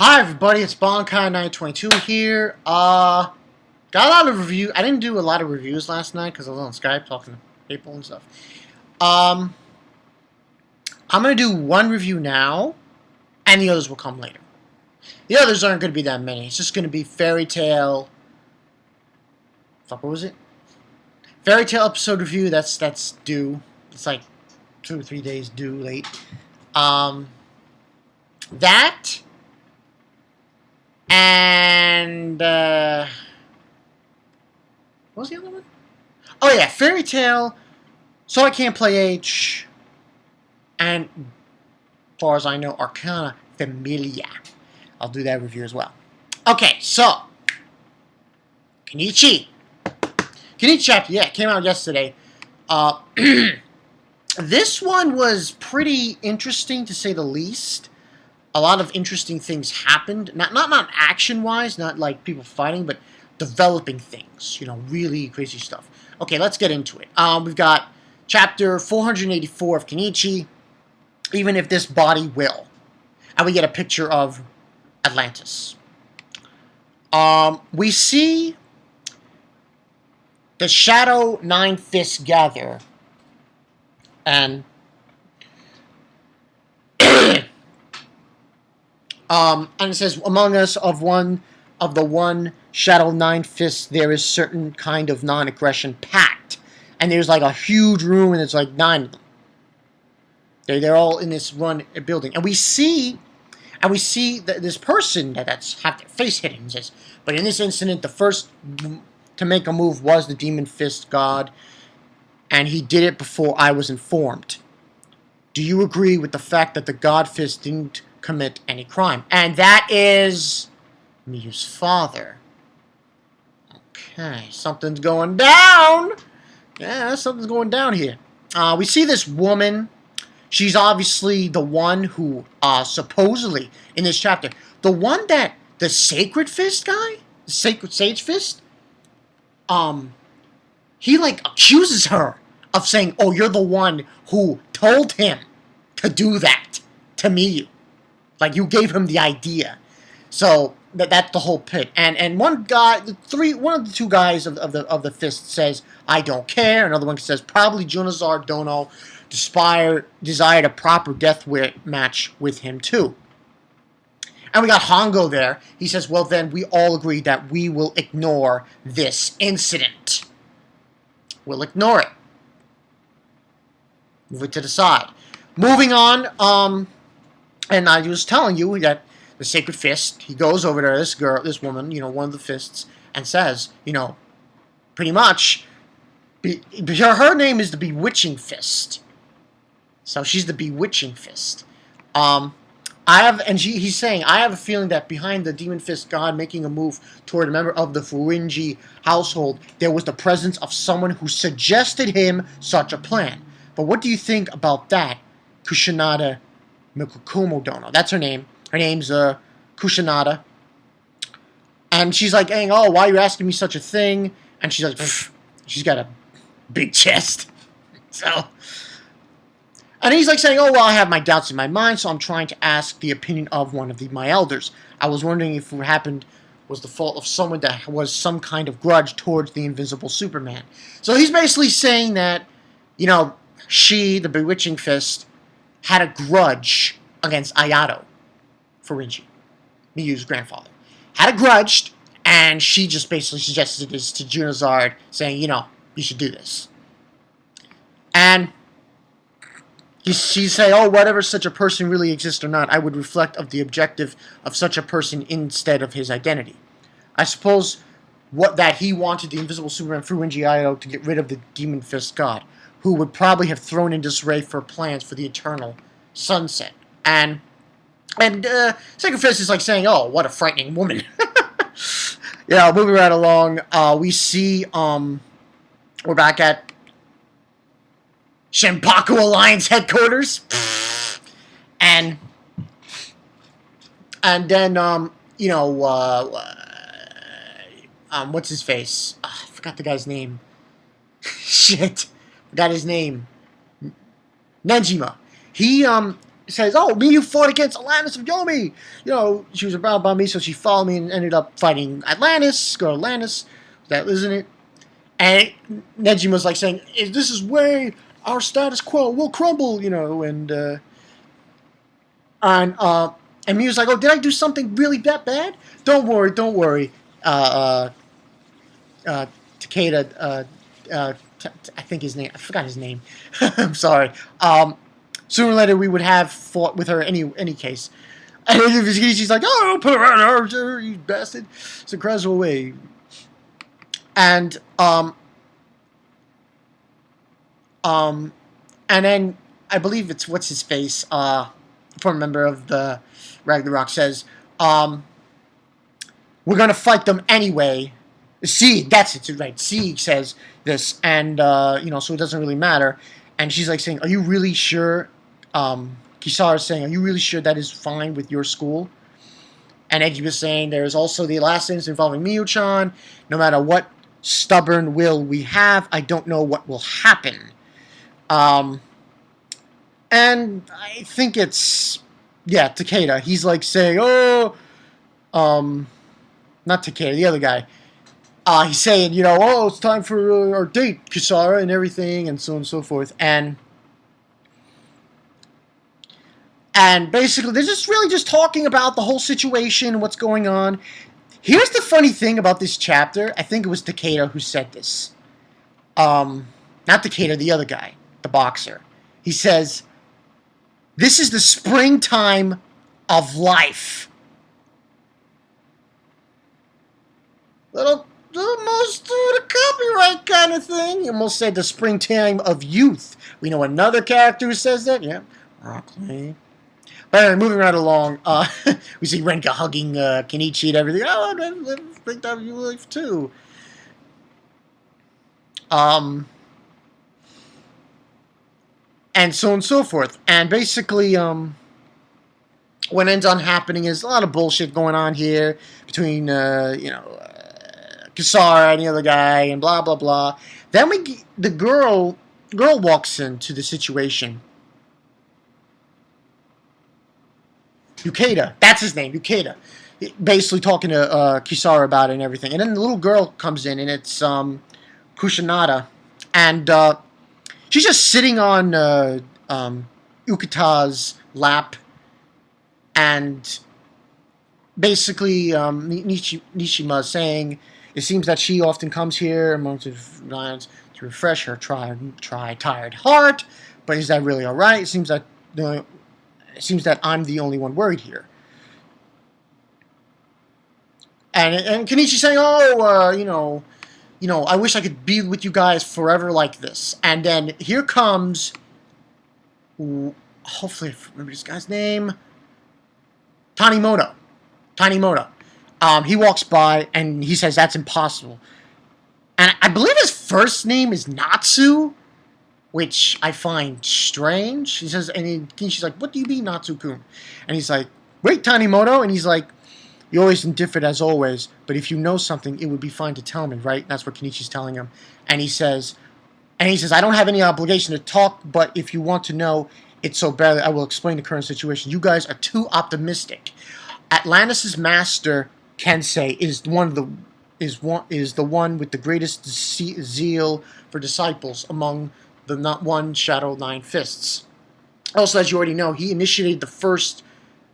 Hi everybody, it's Bonkai922 here. Got a lot of review. I didn't do a lot of reviews last night because I was on Skype talking to people and stuff. I'm gonna do one review now, and the others will come later. The others aren't gonna be that many. It's just gonna be Fairy Tail. Fuck, what was it? Fairy Tail episode review. That's due. It's like 2 or 3 days due late. That. And, what was the other one? Oh yeah, Fairy Tail, So I Can't Play H, and, as far as I know, Arcana Familia. I'll do that review as well. Okay, so, Kenichi. Kenichi chapter, yeah, it came out yesterday. This one was pretty interesting, to say the least. A lot of interesting things happened. Not action-wise, not like people fighting, but developing things. You know, really crazy stuff. Okay, let's get into it. We've got chapter 484 of Kenichi, Even If This Body Will. And we get a picture of Atlantis. We see the Shadow Nine Fists gather. And and it says, among us of the one Shadow Nine Fists, there is certain kind of non-aggression pact. And there's like a huge room, and it's like 9 of them. They're all in this one building, and we see this person that's have their face hidden. It says, but in this incident, the first to make a move was the Demon Fist God, and he did it before I was informed. Do you agree with the fact that the God Fist didn't commit any crime? And that is Miyu's father. Okay, something's going down. Yeah, something's going down here. We see this woman. She's obviously the one who, supposedly, in this chapter, the one that the Sacred Fist guy, the Sacred Sage Fist, he, like, accuses her of saying, oh, you're the one who told him to do that to Miyu. Like, you gave him the idea. So, that's the whole pit. And one guy, one of the two guys of the fist says, I don't care. Another one says, probably Junazar Dono desired a proper death match with him too. And we got Hongo there. He says, well then, we all agree that we will ignore this incident. We'll ignore it. Move it to the side. Moving on, and I was telling you that the Sacred Fist, he goes over to this woman, you know, one of the fists, and says, you know, pretty much, her name is the Bewitching Fist. So she's the Bewitching Fist. He's saying, I have a feeling that behind the Demon Fist God making a move toward a member of the Furinji household, there was the presence of someone who suggested him such a plan. But what do you think about that, Kushinada Mikukumo Dono? That's her name. Her name's Kushinada. And she's like, hey, oh, why are you asking me such a thing? And she's like, pfft. She's got a big chest. So, and he's like saying, oh, well, I have my doubts in my mind, so I'm trying to ask the opinion of one of my elders. I was wondering if what happened was the fault of someone that was some kind of grudge towards the Invisible Superman. So he's basically saying that, you know, she, the Bewitching Fist, had a grudge against Ayato Furinji, Miyu's grandfather. Had a grudge, and she just basically suggested this to Junazard, saying, you know, you should do this. And she say, oh, whatever such a person really exists or not, I would reflect of the objective of such a person instead of his identity. I suppose that he wanted the Invisible Superman Furinji Ayato to get rid of the Demon Fist God, who would probably have thrown in disarray for plans for the eternal sunset. And Sacred Fist is like saying, oh, what a frightening woman. Yeah, moving right along, we see, we're back at Shenpaku Alliance headquarters. And then, you know, what's his face? I forgot the guy's name. Shit. Forgot his name. Nenjima. He, says, "Oh, me, you fought against Atlantis of Yomi. You know, she was about me, so she followed me and ended up fighting Atlantis. Girl Atlantis, that isn't it?" And Nejima's like saying, "This is where our status quo will crumble," you know, and Miyu's like, "Oh, did I do something really that bad? Don't worry, don't worry." Takeda, I think his name. I forgot his name. I'm sorry. Sooner or later, we would have fought with her any case. And she's like, "Oh, don't put her on her, you bastard!" So cries away. And and then I believe it's what's his face. Former member of the Ragnarok says, "We're gonna fight them anyway." Sieg, that's it, right? Sieg says this, and you know, so it doesn't really matter. And she's like saying, "Are you really sure?" Kisara's saying, "Are you really sure that is fine with your school?" And Edgy was saying, "There is also the last instance involving Miyu-chan. No matter what stubborn will we have, I don't know what will happen." And I think it's, yeah, Takeda. He's like saying, "Oh, not Takeda, the other guy." He's saying, you know, "Oh, it's time for our date, Kisara," and everything, and so on and so forth. And basically, they're just really just talking about the whole situation, what's going on. Here's the funny thing about this chapter. I think it was Takeda who said this. Not Takeda, the other guy, the boxer. He says, "This is the springtime of life." Almost the copyright kind of thing. You almost said the springtime of youth. We know another character who says that. Yeah, Rock Lee. But anyway, moving right along, we see Renka hugging Kenichi and everything. "Oh, I'd live springtime of youth too." And so on and so forth. And basically, what ends on happening is a lot of bullshit going on here between, Kisara and the other guy, and blah blah blah. Then the girl walks into the situation. Ukeda, that's his name, Ukeda. Basically talking to Kisara about it and everything. And then the little girl comes in, and it's Kushinada, and she's just sitting on Ukita's lap, and basically Nishima is saying, "It seems that she often comes here amongst the lions to refresh her tired heart, but is that really all right? It seems that I'm the only one worried here." And Kenichi saying, "Oh, I wish I could be with you guys forever like this." And then here comes, hopefully I remember this guy's name, Tanimoto. He walks by and he says that's impossible. And I believe his first name is Natsu, which I find strange. He says, and she's like, "What do you mean, Natsu-kun?" And he's like, "Wait, Tanimoto." And he's like, "You're always indifferent as always, but if you know something, it would be fine to tell me, right?" That's what Kenichi's telling him. And he says, "I don't have any obligation to talk, but if you want to know it so badly, I will explain the current situation. You guys are too optimistic. Atlantis' master, Kensei, is the one with the greatest zeal for disciples among the not one Shadow Nine Fists. Also, as you already know, he initiated the first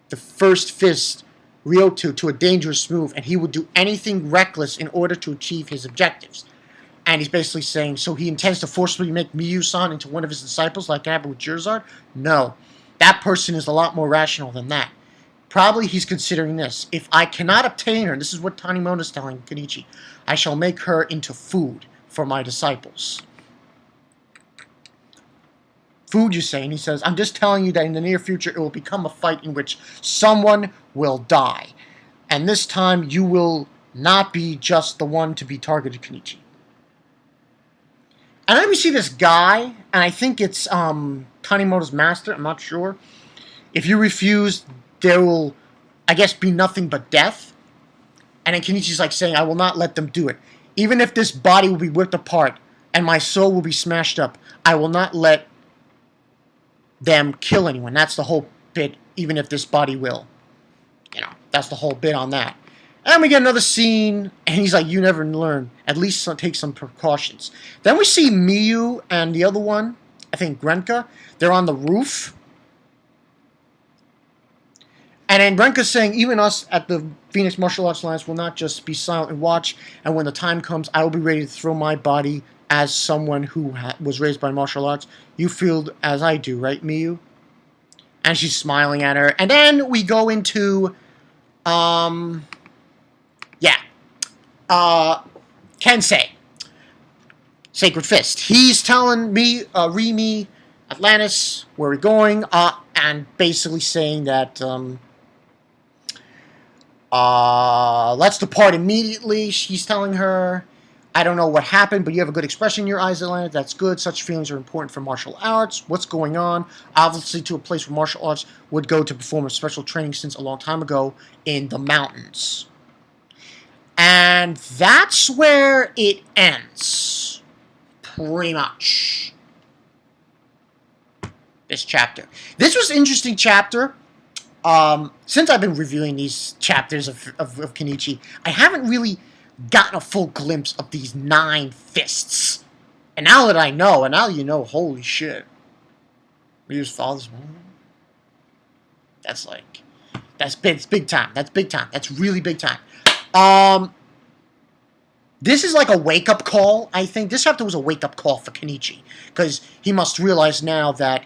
fist, Ryoto, to a dangerous move, and he would do anything reckless in order to achieve his objectives." And he's basically saying, so he intends to forcibly make Miyu-san into one of his disciples like happened with Jirzard? No. That person is a lot more rational than that. Probably he's considering this. If I cannot obtain her, this is what Tanimoto's telling Kenichi, I shall make her into food for my disciples. Food, you say? And he says, I'm just telling you that in the near future it will become a fight in which someone will die. And this time you will not be just the one to be targeted, Kenichi. And then we see this guy, and I think it's Tanimoto's master, I'm not sure. If you refuse, there will, I guess, be nothing but death. And then Kenichi's like saying, I will not let them do it. Even if this body will be ripped apart and my soul will be smashed up, I will not let them kill anyone. That's the whole bit, even if this body will. You know, that's the whole bit on that. And we get another scene, and he's like, you never learn. At least take some precautions. Then we see Miyu and the other one, I think Grenka. They're on the roof. And then Grenka's saying, even us at the Phoenix Martial Arts Alliance will not just be silent and watch. And when the time comes, I will be ready to throw my body as someone who was raised by martial arts. You feel as I do, right, Miyu? And she's smiling at her. And then we go into... Kensei, Sacred Fist. He's telling me, Rimi, Atlantis, where we're going, and basically saying that, let's depart immediately. She's telling her, I don't know what happened, but you have a good expression in your eyes, Atlantis. That's good. Such feelings are important for martial arts. What's going on? Obviously, to a place where martial arts would go to perform a special training since a long time ago in the mountains. And that's where it ends, pretty much, this chapter. This was an interesting chapter. Since I've been reviewing these chapters of Kenichi, I haven't really gotten a full glimpse of these 9 fists. And now that I know, and now you know, holy shit. Ryu's father's mom. That's like, that's big time. That's big time. That's really big time. This is like a wake-up call, I think. This chapter was a wake-up call for Kenichi, because he must realize now that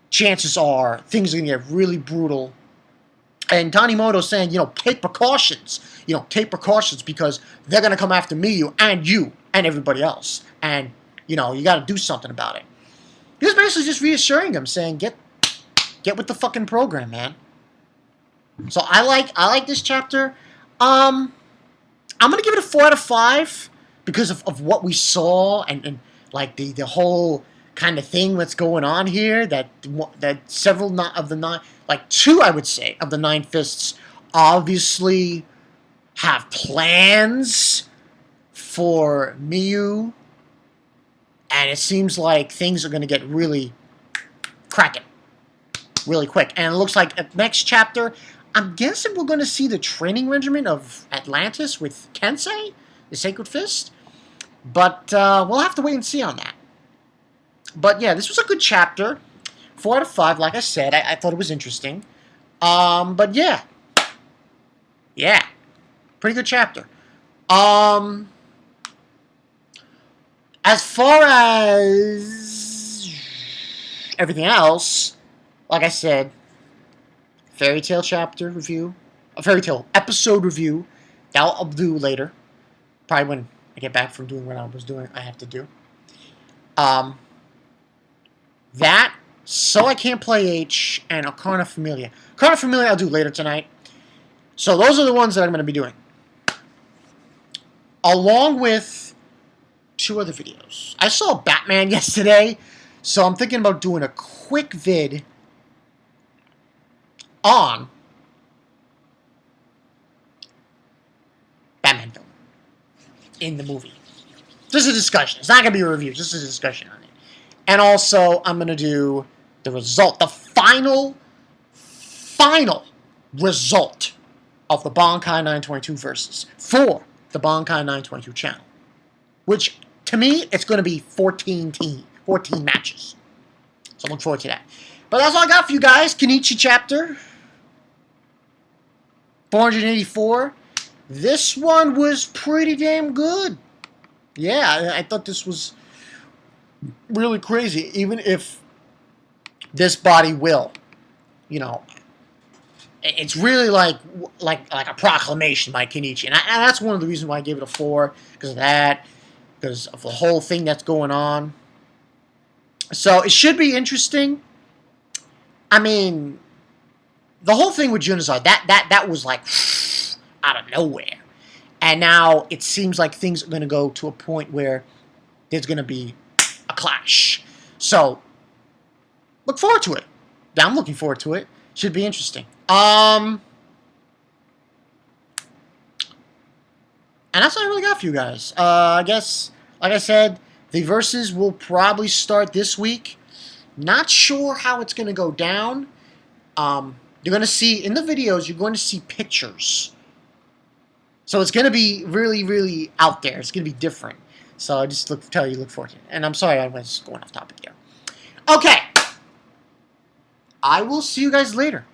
chances are things are going to get really brutal. And Tanimoto's saying, take precautions. Take precautions, because they're going to come after Miyu and you and everybody else. And, you got to do something about it. He was basically just reassuring him, saying, get with the fucking program, man. So I like this chapter. I'm going to give it a 4 out of 5 because of what we saw and like the whole kind of thing that's going on here, that several of the 9, like 2, I would say, of the 9 fists obviously have plans for Miyu, and it seems like things are going to get really cracking really quick. And it looks like at next chapter, I'm guessing we're going to see the training regimen of Atlantis with Kensei, the Sacred Fist. But we'll have to wait and see on that. But yeah, this was a good chapter. 4 out of 5, like I said. I thought it was interesting. But yeah. Yeah. Pretty good chapter. As far as everything else, like I said, Fairy Tail chapter review, a Fairy Tail episode review, that I'll do later. Probably when I get back from doing what I have to do. That, So I Can't Play H, and Arcana Familia. Arcana Familia I'll do later tonight. So those are the ones that I'm going to be doing. Along with 2 other videos. I saw Batman yesterday, so I'm thinking about doing a quick vid on Batman film in the movie. Just a discussion. It's not going to be a review, just a discussion on it. And also, I'm going to do the result, the final result of the Bankai 922 versus for the Bankai 922 channel. Which, to me, it's going to be 14 matches. So look forward to that. But that's all I got for you guys. Kenichi chapter 484. This one was pretty damn good. Yeah, I thought this was really crazy. Even if this body will, it's really like a proclamation by Kenichi. And that's one of the reasons why I gave it a 4. Because of that. Because of the whole thing that's going on. So it should be interesting. I mean, the whole thing with Junizar, that was like out of nowhere. And now it seems like things are going to go to a point where there's going to be a clash. So, look forward to it. Yeah, I'm looking forward to it. Should be interesting. And that's all I really got for you guys. I guess, like I said, the verses will probably start this week. Not sure how it's going to go down. You're going to see, in the videos, you're going to see pictures. So it's going to be really, really out there. It's going to be different. So I just tell you, look forward to it. And I'm sorry I was going off topic here. Okay. I will see you guys later.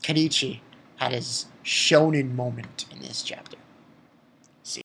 Kenichi had his shonen moment in this chapter.